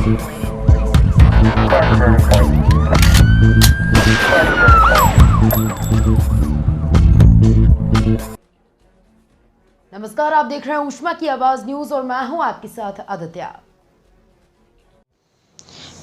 नमस्कार, आप देख रहे हैं उष्मा की आवाज न्यूज और मैं हूं आपके साथ आदित्य।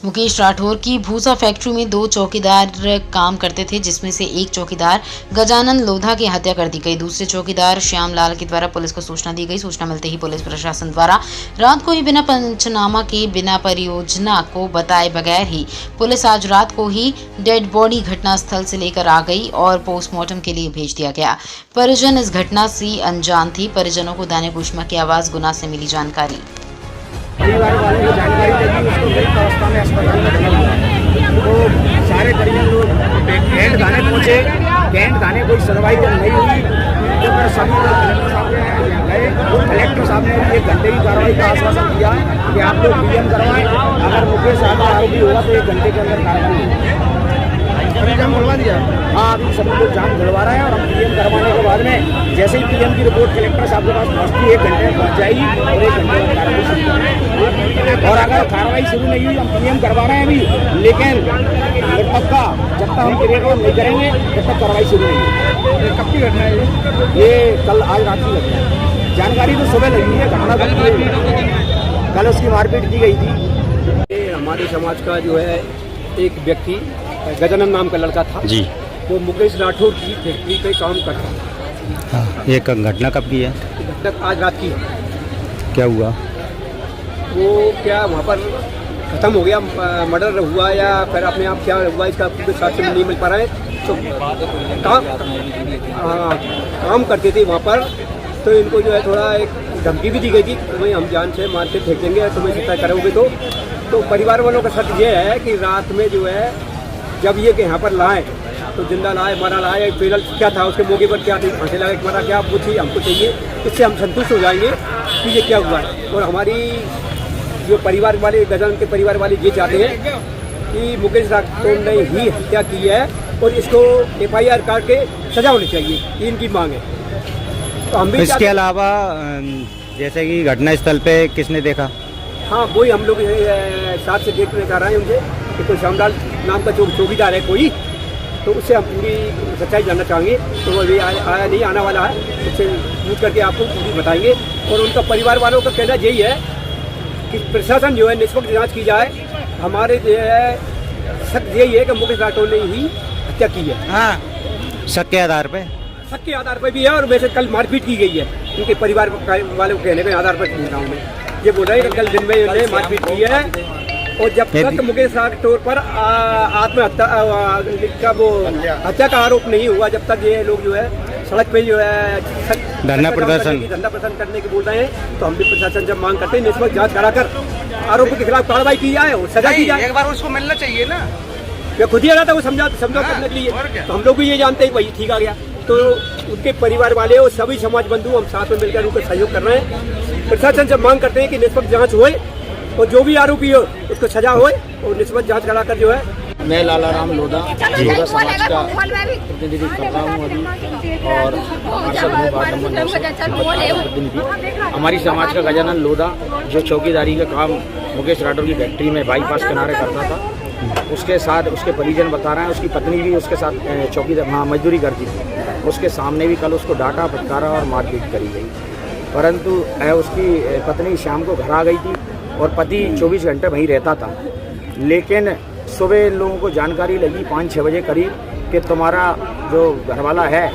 मुकेश राठौर की भूसा फैक्ट्री में 2 चौकीदार काम करते थे, जिसमें से एक चौकीदार गजानन लोधा की हत्या कर दी गई। दूसरे चौकीदार श्याम लाल के द्वारा पुलिस को सूचना दी गई। सूचना मिलते ही पुलिस प्रशासन द्वारा रात को ही बिना पंचनामा के, बिना परियोजना को बताए बगैर ही पुलिस आज रात को ही डेड बॉडी घटनास्थल से लेकर आ गई और पोस्टमार्टम के लिए भेज दिया गया। परिजन इस घटना से अनजान थी। परिजनों को दैनिक उष्मा की आवाज गुना से मिली जानकारी। परिवार वालों को जानकारी लगी, उसको गरीब अवस्था में अस्पताल में रखा हुआ तो सारे परिजन लोग कैंट थाने पहुँचे। कैंट थाने कोई सुनवाई जब नहीं हुई तो फिर सभी लोग कलेक्टर साहब गए। कलेक्टर साहब ने 1 घंटे की कार्रवाई का आश्वासन दिया कि आप लोग पीएम करवाएं, अगर मुकेश साहब आरोपी होगा तो 1 घंटे के अंदर कार्रवाई होगी। जाम खुलवा दिया। हाँ, अभी सभी लोग जाम खुलवा रहे हैं और हम पीएम करवाने के बाद में जैसे ही पीएम की रिपोर्ट कलेक्टर साहब के पास पहुँचती 1 घंटे में पहुँच जाएगी और 1 घंटे में कार्रवाई शुरू करेंगे। और अगर कार्रवाई शुरू नहीं हुई, हम पीएम करवा रहे हैं अभी, लेकिन मृतक का जब तक हम क्रियाक्रम नहीं करेंगे तब तक कार्रवाई शुरू नहीं होगी। कब की घटना है ये? कल आज रात की घटना है। जानकारी तो सुबह लगी है, घटना कल उसकी मारपीट की गई थी। ये हमारे समाज का जो है एक व्यक्ति गजानन नाम का लड़का था जी, वो मुकेश राठौर की फैक्ट्री पे काम करता था। हाँ, ये घटना कब की है? घटना आज रात की। क्या हुआ? वो क्या वहाँ पर खत्म हो गया, मर्डर हुआ या फिर अपने आप क्या हुआ इसका पूरे साथ में नहीं मिल पा रहा है। तो काम करते थे वहाँ पर, तो इनको जो है थोड़ा एक धमकी भी दी गई थी, तुम्हें हम जान से मार के फेंक देंगे, तुम्हें जितना करोगे तो परिवार वालों का शर्त ये है कि रात में जो है जब ये कि यहाँ पर लाए तो जिंदा लाए, मरा लाए, फिलहाल क्या था उसके मौके पर, क्या थी, फांसी लगा के मरा, क्या पूछिए हमको चाहिए, इससे हम संतुष्ट हो जाएंगे कि ये क्या हुआ है। और हमारी जो परिवार वाले, गजानन के परिवार वाले ये चाहते हैं कि मुकेश राठौर ने ही हत्या की है और इसको FIR करके सजा होनी चाहिए, ये इनकी मांग है। तो हम भी इसके अलावा जैसे कि घटनास्थल पे किसने देखा? हाँ, वही हम लोग साथ से देखने का रहे हैं उनसे कि कोई श्यामलाल नाम का जो चौकीदार है कोई, तो उससे हम पूरी सच्चाई जानना चाहेंगे। तो वो अभी आया नहीं, आने वाला है, उससे पूछ करके आपको पूरी बताएंगे। और उनका परिवार वालों का कहना यही है कि प्रशासन जो है निष्पक्ष जांच की जाए। हमारे जो है शक यही है कि मुकेश राठौर ने ही हत्या की है। हाँ, शक के आधार पे? शक के आधार पर भी है, और वैसे कल मारपीट की गई है उनके परिवार वालों के कहने के आधार पर पूछ रहा हूँ मैं। ये बोल रहे हैं कि कल दिन में उन्होंने मारपीट की है और जब तक मुकेश राठौर पर आत्महत्या का वो हत्या का आरोप नहीं हुआ, जब तक ये लोग जो है सड़क पे जो है धरना प्रदर्शन करने की बोल रहे हैं, तो हम भी प्रशासन जब मांग करते हैं निष्पक्ष जांच कराकर आरोपी के खिलाफ कार्रवाई की जाए और सजा की जाए। एक बार उसको मिलना चाहिए ना, मैं खुद ही आ रहा था वो समझा करने के लिए, तो हम लोग भी ये जानते हैं वही ठीक आ गया। तो उनके परिवार वाले और सभी समाज बंधु हम साथ में मिलकर उनको सहयोग कर रहे हैं। प्रशासन से मांग करते हैं कि निष्पक्ष जांच होए और जो भी आरोपी हो उसको सजा होए और निष्पक्ष जांच कराकर जो है। मैं लाला राम लोधा समाज का प्रतिनिधि कर रहा हूँ अभी, और हमारी समाज का गजानन लोधा जो चौकीदारी का काम मुकेश राठौर की फैक्ट्री में बाईपास किनारे करता था, उसके साथ उसके परिजन बता रहे हैं उसकी पत्नी भी उसके साथ चौकीदार मजदूरी करती थी। उसके सामने भी कल उसको डांटा, फटकारा और मारपीट करी गई, परंतु उसकी पत्नी शाम को घर आ गई थी और पति 24 घंटे वहीं रहता था। लेकिन सुबह लोगों को जानकारी लगी 5-6 बजे करीब कि तुम्हारा जो घरवाला है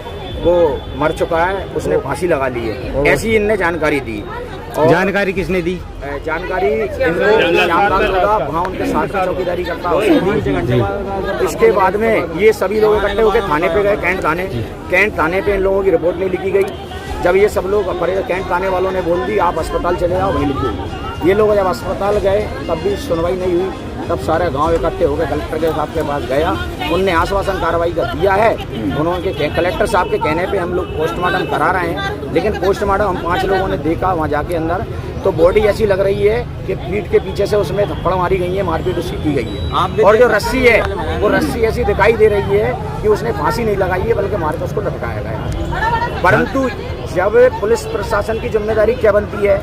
वो मर चुका है, उसने फांसी लगा ली है, ऐसी इनने जानकारी दी। और जानकारी किसने दी? जानकारी श्यामलाल लोधा वहाँ उनके साथ में चौकीदारी करता है। इसके बाद में ये सभी लोग इकट्ठे होकर थाने पे गए, कैंट थाने पे इन लोगों की रिपोर्ट नहीं लिखी गई। जब ये सब लोग कैंट थाने वालों ने बोल दी आप अस्पताल चले जाओ, वहीं लिखी। ये लोग जब अस्पताल गए तब भी सुनवाई नहीं हुई, तब सारे गांव इकट्ठे होकर कलेक्टर के साहब के पास गया, उनने आश्वासन कार्रवाई का दिया है। उन्होंने कलेक्टर साहब के कहने पे हम लोग पोस्टमार्टम करा रहे हैं, लेकिन पोस्टमार्टम हम 5 लोगों ने देखा वहाँ जाके अंदर, तो बॉडी ऐसी लग रही है कि पीठ के पीछे से उसमें थप्पड़ मारी गई है, मारपीट उसकी की गई है। और जो रस्सी है वो रस्सी ऐसी दिखाई दे रही है कि उसने फांसी नहीं लगाई है, बल्कि मार के उसको लटकाया गया। परंतु जब पुलिस प्रशासन की जिम्मेदारी क्या बनती है,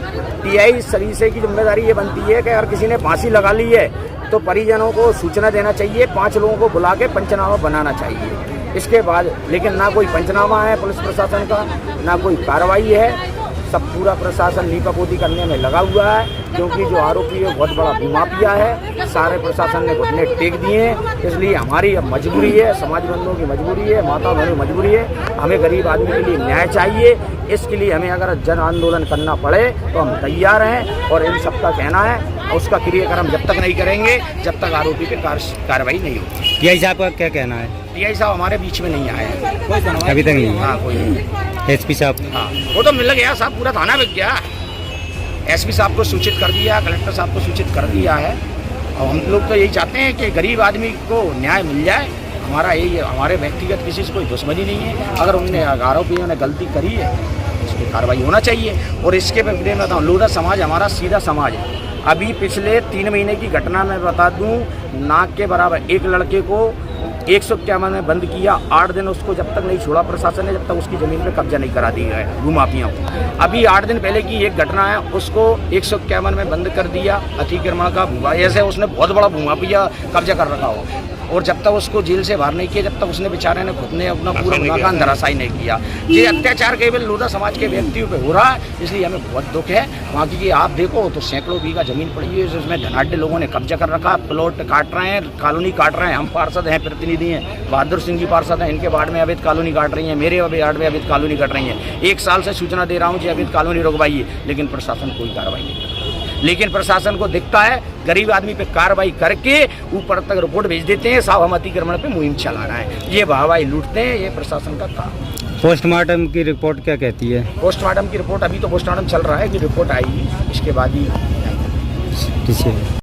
टीआई सरीसे की जिम्मेदारी ये बनती है कि अगर किसी ने फांसी लगा ली है तो परिजनों को सूचना देना चाहिए, 5 लोगों को बुला के पंचनामा बनाना चाहिए। इसके बाद लेकिन ना कोई पंचनामा है पुलिस प्रशासन का, ना कोई कार्रवाई है। सब पूरा प्रशासन लीपापोती करने में लगा हुआ है, क्योंकि जो आरोपी है बहुत बड़ा भूमाफिया है। सारे प्रशासन ने घुटने टेक दिए हैं। इसलिए हमारी अब मजबूरी है, समाज बंधुओं की मजबूरी है, माता बहनों की मजबूरी है। हमें गरीब आदमी के लिए न्याय चाहिए। इसके लिए हमें अगर जन आंदोलन करना पड़े तो हम तैयार हैं। और इन सबका कहना है उसका क्रियाक्रम जब तक नहीं करेंगे जब तक आरोपी पे कार्रवाई नहीं होती। टीआई साहब का क्या कहना है? टीआई साहब हमारे बीच में नहीं आए हैं अभी तक नहीं? हाँ, कोई नहीं। एसपी साहब? हाँ, वो तो मिल गया साहब, पूरा थाना बिक गया। एसपी साहब को सूचित कर दिया, कलेक्टर साहब को सूचित कर दिया है। और हम लोग तो यही चाहते हैं कि गरीब आदमी को न्याय मिल जाए। हमारा यही है, हमारे व्यक्तिगत किसी से कोई दुश्मनी नहीं है। अगर उनने आरोपियों ने गलती करी है इस पर कार्रवाई होना चाहिए। और इसके मैं बताऊँ, लोधा समाज हमारा सीधा समाज है। अभी पिछले 3 महीने की घटना में बता दूं, नाक के बराबर एक लड़के को 151 में बंद किया। 8 दिन उसको जब तक नहीं छोड़ा प्रशासन ने, जब तक उसकी ज़मीन पे कब्जा नहीं करा दिया है भूमाफियाओं को। अभी 8 दिन पहले की एक घटना है, उसको 151 में बंद कर दिया अतिक्रमण का भूमा। ऐसे उसने बहुत बड़ा भूमाफिया कब्जा कर रखा हो। और जब तक उसको जेल से बाहर नहीं किया, जब तक उसने बेचारे ने खुद ने अपना पूरा गुनाहगान धराशायी नहीं किया। ये अत्याचार केवल लोधा समाज के व्यक्तियों पे हो रहा है, इसलिए हमें बहुत दुख है। वहाँ की आप देखो तो सैकड़ों बीघा जमीन पड़ी है, जिसमें धनाढ़ लोगों ने कब्जा कर रखा, प्लॉट काट रहे हैं, कॉलोनी काट रहे हैं। हम पार्षद हैं, प्रतिनिधि हैं, बहादुर सिंह जी पार्षद हैं, इनके वार्ड में अवैध कॉलोनी काट रही है, मेरे वार्ड में अवैध कॉलोनी काट रही है। 1 साल से सूचना दे रहा हूँ कि अवैध कॉलोनी रुकवाइए, लेकिन प्रशासन कोई कार्रवाई नहीं कर रहा। लेकिन प्रशासन को दिखता है गरीब आदमी पे कार्रवाई करके ऊपर तक रिपोर्ट भेज देते हैं, साहब हम अतिक्रमण पे मुहिम चलाना है। ये वाहवाही लूटते हैं, ये प्रशासन का काम। पोस्टमार्टम की रिपोर्ट क्या कहती है? पोस्टमार्टम की रिपोर्ट अभी तो पोस्टमार्टम चल रहा है कि रिपोर्ट आएगी, इसके बाद ही। ठीक है।